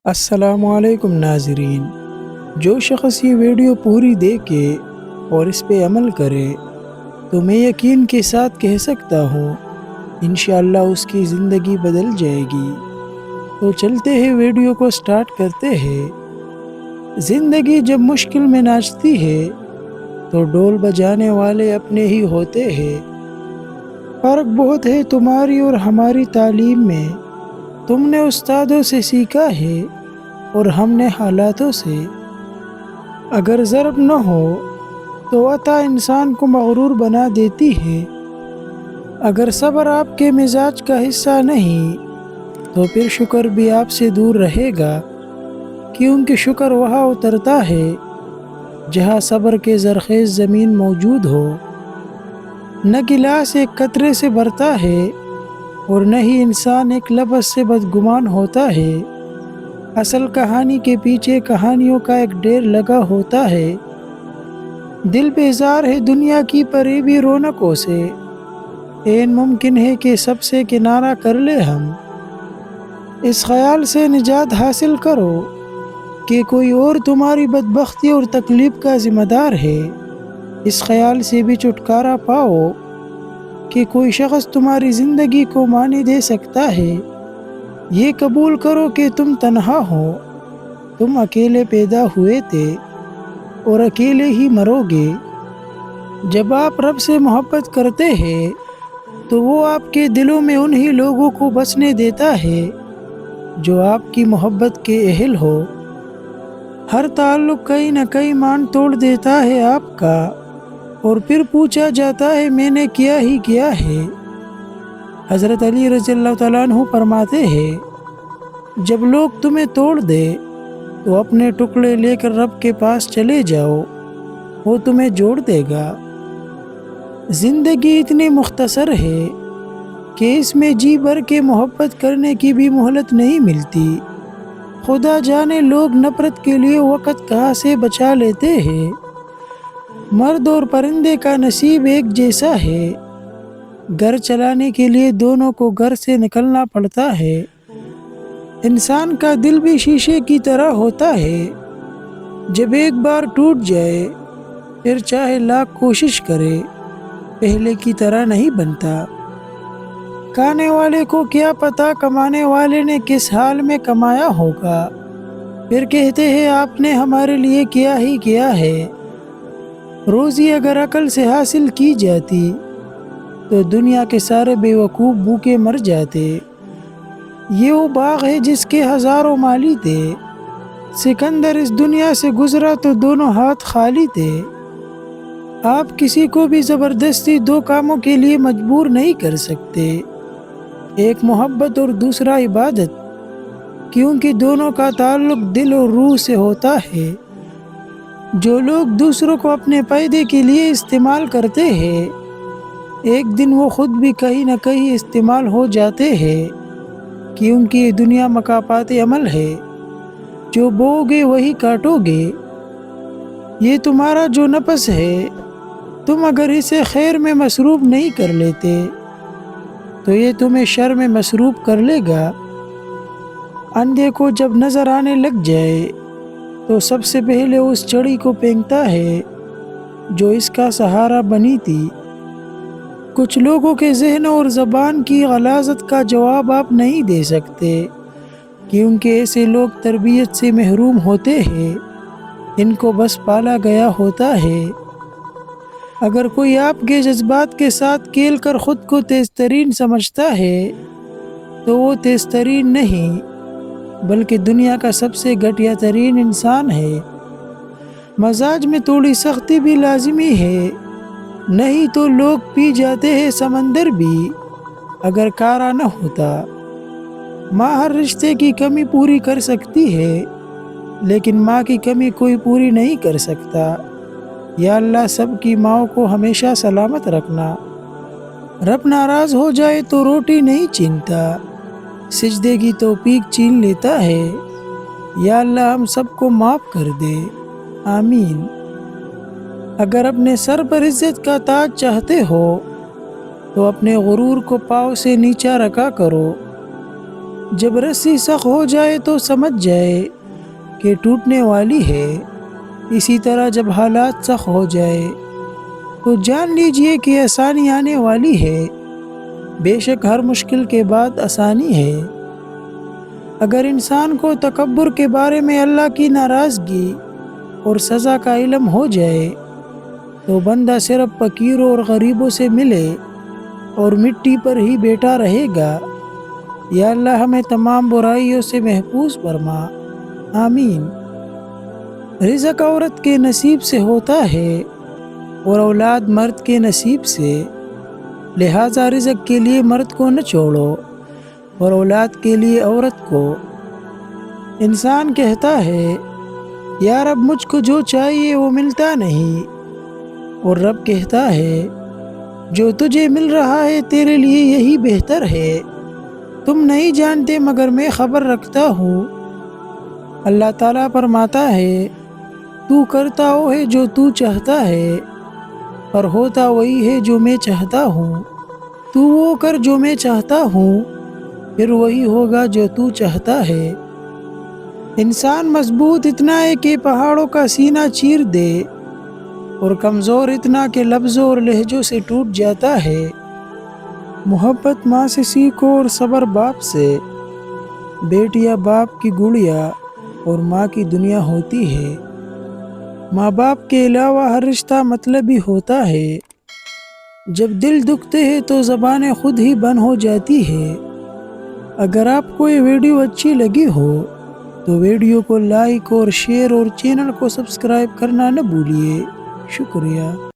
السلام علیکم ناظرین۔ جو شخص یہ ویڈیو پوری دیکھے اور اس پہ عمل کرے تو میں یقین کے ساتھ کہہ سکتا ہوں انشاءاللہ اس کی زندگی بدل جائے گی۔ تو چلتے ہیں ویڈیو کو سٹارٹ کرتے ہیں۔ زندگی جب مشکل میں ناچتی ہے تو ڈول بجانے والے اپنے ہی ہوتے ہیں۔ فرق بہت ہے تمہاری اور ہماری تعلیم میں، تم نے استادوں سے سیکھا ہے اور ہم نے حالاتوں سے۔ اگر ضرب نہ ہو تو عطا انسان کو مغرور بنا دیتی ہے۔ اگر صبر آپ کے مزاج کا حصہ نہیں تو پھر شکر بھی آپ سے دور رہے گا، کیونکہ شکر وہاں اترتا ہے جہاں صبر کے زرخیز زمین موجود ہو۔ نہ گلاس ایک قطرے سے بھرتا ہے اور نہ ہی انسان ایک لفظ سے بدگمان ہوتا ہے۔ اصل کہانی کے پیچھے کہانیوں کا ایک ڈھیر لگا ہوتا ہے۔ دل بیزار ہے دنیا کی پریبی رونقوں سے، این ممکن ہے کہ سب سے کنارہ کر لے ہم۔ اس خیال سے نجات حاصل کرو کہ کوئی اور تمہاری بدبختی اور تکلیف کا ذمہ دار ہے۔ اس خیال سے بھی چھٹکارا پاؤ کہ کوئی شخص تمہاری زندگی کو معنی دے سکتا ہے۔ یہ قبول کرو کہ تم تنہا ہو، تم اکیلے پیدا ہوئے تھے اور اکیلے ہی مرو گے۔ جب آپ رب سے محبت کرتے ہیں تو وہ آپ کے دلوں میں انہی لوگوں کو بسنے دیتا ہے جو آپ کی محبت کے اہل ہو۔ ہر تعلق کہیں نہ کہیں مان توڑ دیتا ہے آپ کا، اور پھر پوچھا جاتا ہے میں نے کیا ہی کیا ہے۔ حضرت علی رضی اللہ تعالیٰ عنہ فرماتے ہیں جب لوگ تمہیں توڑ دے تو اپنے ٹکڑے لے کر رب کے پاس چلے جاؤ، وہ تمہیں جوڑ دے گا۔ زندگی اتنی مختصر ہے کہ اس میں جی بھر کے محبت کرنے کی بھی مہلت نہیں ملتی۔ خدا جانے لوگ نفرت کے لیے وقت کہاں سے بچا لیتے ہیں۔ مرد اور پرندے کا نصیب ایک جیسا ہے، گھر چلانے کے لیے دونوں کو گھر سے نکلنا پڑتا ہے۔ انسان کا دل بھی شیشے کی طرح ہوتا ہے، جب ایک بار ٹوٹ جائے پھر چاہے لاکھ کوشش کرے پہلے کی طرح نہیں بنتا۔ کھانے والے کو کیا پتا کمانے والے نے کس حال میں کمایا ہوگا، پھر کہتے ہیں آپ نے ہمارے لیے کیا ہی کیا ہے۔ روزی اگر عقل سے حاصل کی جاتی تو دنیا کے سارے بے وقوف بھوکے مر جاتے۔ یہ وہ باغ ہے جس کے ہزاروں مالی تھے، سکندر اس دنیا سے گزرا تو دونوں ہاتھ خالی تھے۔ آپ کسی کو بھی زبردستی دو کاموں کے لیے مجبور نہیں کر سکتے، ایک محبت اور دوسرا عبادت، کیونکہ دونوں کا تعلق دل اور روح سے ہوتا ہے۔ جو لوگ دوسروں کو اپنے فائدے کے لیے استعمال کرتے ہیں، ایک دن وہ خود بھی کہیں نہ کہیں استعمال ہو جاتے ہیں، کیونکہ یہ دنیا مکافات عمل ہے، جو بوؤ گے وہی کاٹو گے۔ یہ تمہارا جو نفس ہے، تم اگر اسے خیر میں مصروف نہیں کر لیتے تو یہ تمہیں شر میں مصروف کر لے گا۔ اندھے کو جب نظر آنے لگ جائے تو سب سے پہلے اس چڑی کو پھینکتا ہے جو اس کا سہارا بنی تھی۔ کچھ لوگوں کے ذہن اور زبان کی غلاظت کا جواب آپ نہیں دے سکتے، کیونکہ ایسے لوگ تربیت سے محروم ہوتے ہیں، ان کو بس پالا گیا ہوتا ہے۔ اگر کوئی آپ کے جذبات کے ساتھ کھیل کر خود کو تیز ترین سمجھتا ہے تو وہ تیز ترین نہیں بلکہ دنیا کا سب سے گھٹیا ترین انسان ہے۔ مزاج میں تھوڑی سختی بھی لازمی ہے، نہیں تو لوگ پی جاتے ہیں سمندر بھی اگر کارا نہ ہوتا۔ ماں ہر رشتے کی کمی پوری کر سکتی ہے، لیکن ماں کی کمی کوئی پوری نہیں کر سکتا۔ یا اللہ سب کی ماؤں کو ہمیشہ سلامت رکھنا۔ رب ناراض ہو جائے تو روٹی نہیں چینتا، سجدے کی توفیق چھین لیتا ہے۔ یا اللہ ہم سب کو معاف کر دے، آمین۔ اگر اپنے سر پر عزت کا تاج چاہتے ہو تو اپنے غرور کو پاؤں سے نیچا رکھا کرو۔ جب رسی سخت ہو جائے تو سمجھ جائے کہ ٹوٹنے والی ہے، اسی طرح جب حالات سخت ہو جائے تو جان لیجئے کہ آسانی آنے والی ہے۔ بے شک ہر مشکل کے بعد آسانی ہے۔ اگر انسان کو تکبر کے بارے میں اللہ کی ناراضگی اور سزا کا علم ہو جائے تو بندہ صرف فقیروں اور غریبوں سے ملے اور مٹی پر ہی بیٹھا رہے گا۔ یا اللہ ہمیں تمام برائیوں سے محفوظ فرما، آمین۔ رزق عورت کے نصیب سے ہوتا ہے اور اولاد مرد کے نصیب سے، لہٰذا رزق کے لیے مرد کو نہ چھوڑو اور اولاد کے لیے عورت کو۔ انسان کہتا ہے یا رب مجھ کو جو چاہیے وہ ملتا نہیں، اور رب کہتا ہے جو تجھے مل رہا ہے تیرے لیے یہی بہتر ہے، تم نہیں جانتے مگر میں خبر رکھتا ہوں۔ اللہ تعالیٰ فرماتا ہے تو کرتا وہ ہے جو تو چاہتا ہے، پر ہوتا وہی ہے جو میں چاہتا ہوں۔ تو وہ کر جو میں چاہتا ہوں، پھر وہی ہوگا جو تو چاہتا ہے۔ انسان مضبوط اتنا ہے کہ پہاڑوں کا سینہ چیر دے، اور کمزور اتنا کہ لفظوں اور لہجوں سے ٹوٹ جاتا ہے۔ محبت ماں سے سیکھو اور صبر باپ سے۔ بیٹیا باپ کی گڑیا اور ماں کی دنیا ہوتی ہے۔ ماں باپ کے علاوہ ہر رشتہ مطلبی ہوتا ہے۔ جب دل دکھتے ہیں تو زبانیں خود ہی بند ہو جاتی ہے۔ اگر آپ کو یہ ویڈیو اچھی لگی ہو تو ویڈیو کو لائک اور شیئر اور چینل کو سبسکرائب کرنا نہ بھولیے۔ شکریہ۔